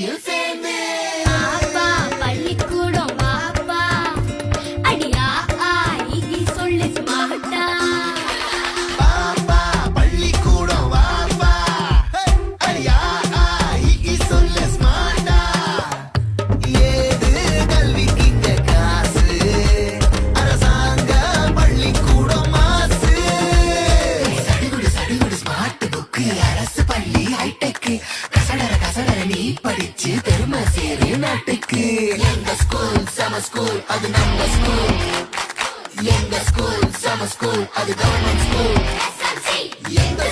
பள்ளியில் சேர்ந்து அப்பா பள்ளிக்கூடம் வாப்பா அடியா ஆகி சொல்லு ஸ்மார்ட்டா பாப்பா பள்ளிக்கூடம் வாப்பா அடியா ஆகி சொல்லு ஸ்மார்ட்டா ஏது கல்விக்கு இங்க காசு அரசாங்க பள்ளிக்கூடம் மாசு சடுகுடு ஸ்மார்ட் புக்கு அரசு பள்ளி ஹைடெக் கசடர நீ படிச்சு பெருமை சேரு நாட்டுக்கு எங்க ஸ்கூல் சம ஸ்கூல் அது நம்ம ஸ்கூல் எங்க ஸ்கூல் சம ஸ்கூல் அது கவர்மெண்ட் ஸ்கூல் எங்க